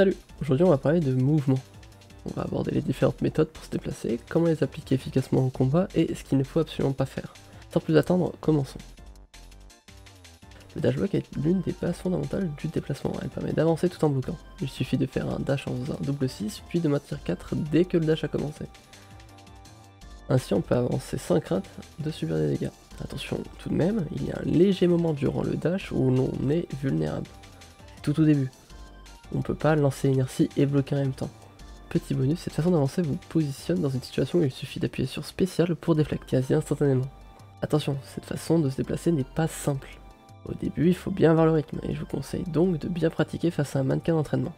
Salut! Aujourd'hui on va parler de mouvement. On va aborder les différentes méthodes pour se déplacer, comment les appliquer efficacement en combat et ce qu'il ne faut absolument pas faire. Sans plus attendre, commençons. Le dash block est l'une des bases fondamentales du déplacement, elle permet d'avancer tout en bloquant. Il suffit de faire un dash en faisant un double 6 puis de maintenir 4 dès que le dash a commencé. Ainsi on peut avancer sans crainte de subir des dégâts. Attention tout de même, il y a un léger moment durant le dash où l'on est vulnérable. Tout au début. On ne peut pas lancer l'inertie et bloquer en même temps. Petit bonus, cette façon d'avancer vous positionne dans une situation où il suffit d'appuyer sur spécial pour déflecter quasi instantanément. Attention, cette façon de se déplacer n'est pas simple. Au début, il faut bien avoir le rythme, et je vous conseille donc de bien pratiquer face à un mannequin d'entraînement.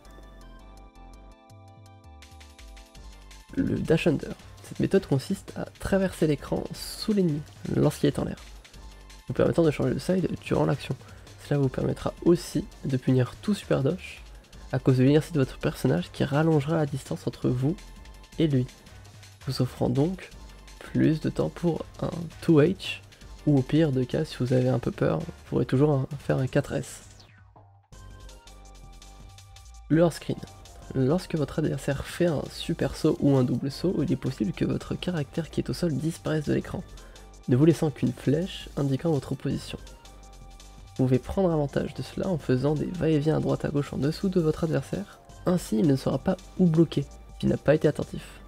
Le dash under. Cette méthode consiste à traverser l'écran sous l'ennemi lorsqu'il est en l'air, vous permettant de changer de side durant l'action. Cela vous permettra aussi de punir tout super dash à cause de l'inertie de votre personnage qui rallongera la distance entre vous et lui, vous offrant donc plus de temps pour un 2H, ou au pire de cas, si vous avez un peu peur, vous pourrez toujours faire un 4S. Le hors screen. Lorsque votre adversaire fait un super saut ou un double saut, il est possible que votre caractère qui est au sol disparaisse de l'écran, ne vous laissant qu'une flèche indiquant votre position. Vous pouvez prendre avantage de cela en faisant des va-et-vient à droite à gauche en dessous de votre adversaire, ainsi il ne saura pas où bloquer, s'il n'a pas été attentif.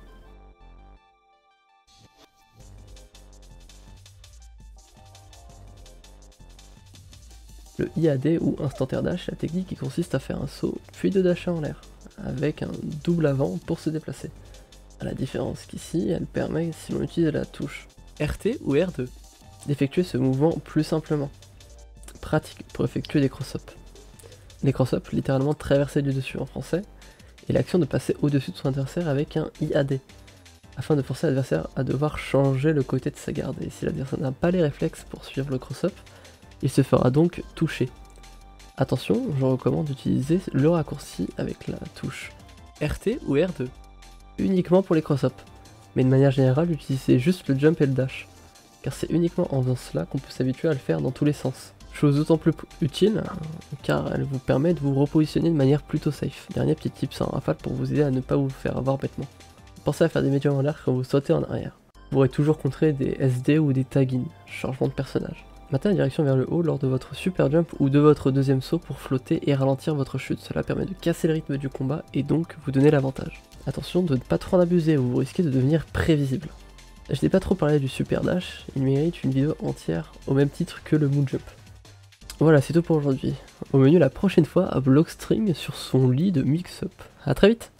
Le IAD ou Instant Air Dash est la technique qui consiste à faire un saut puis de dasher en l'air, avec un double avant pour se déplacer. À la différence qu'ici, elle permet, si l'on utilise la touche RT ou R2, d'effectuer ce mouvement plus simplement. Pratique pour effectuer des cross-ups. Les cross-ups, littéralement traverser du dessus en français, et l'action de passer au-dessus de son adversaire avec un IAD, afin de forcer l'adversaire à devoir changer le côté de sa garde, et si l'adversaire n'a pas les réflexes pour suivre le cross-up, il se fera donc toucher. Attention, je recommande d'utiliser le raccourci avec la touche RT ou R2, uniquement pour les cross-ups, mais de manière générale utilisez juste le jump et le dash, car c'est uniquement en faisant cela qu'on peut s'habituer à le faire dans tous les sens. Chose d'autant plus utile, car elle vous permet de vous repositionner de manière plutôt safe. Dernier petit tips en rafale pour vous aider à ne pas vous faire avoir bêtement. Pensez à faire des médiums en l'air quand vous sautez en arrière. Vous pourrez toujours contrer des SD ou des tag-in, changement de personnage. Maintenez la direction vers le haut lors de votre super jump ou de votre deuxième saut pour flotter et ralentir votre chute. Cela permet de casser le rythme du combat et donc vous donner l'avantage. Attention de ne pas trop en abuser ou vous risquez de devenir prévisible. Je n'ai pas trop parlé du super dash, il mérite une vidéo entière au même titre que le moon jump. Voilà, c'est tout pour aujourd'hui. Au menu la prochaine fois, à Blockstring sur son lit de mix-up. A très vite!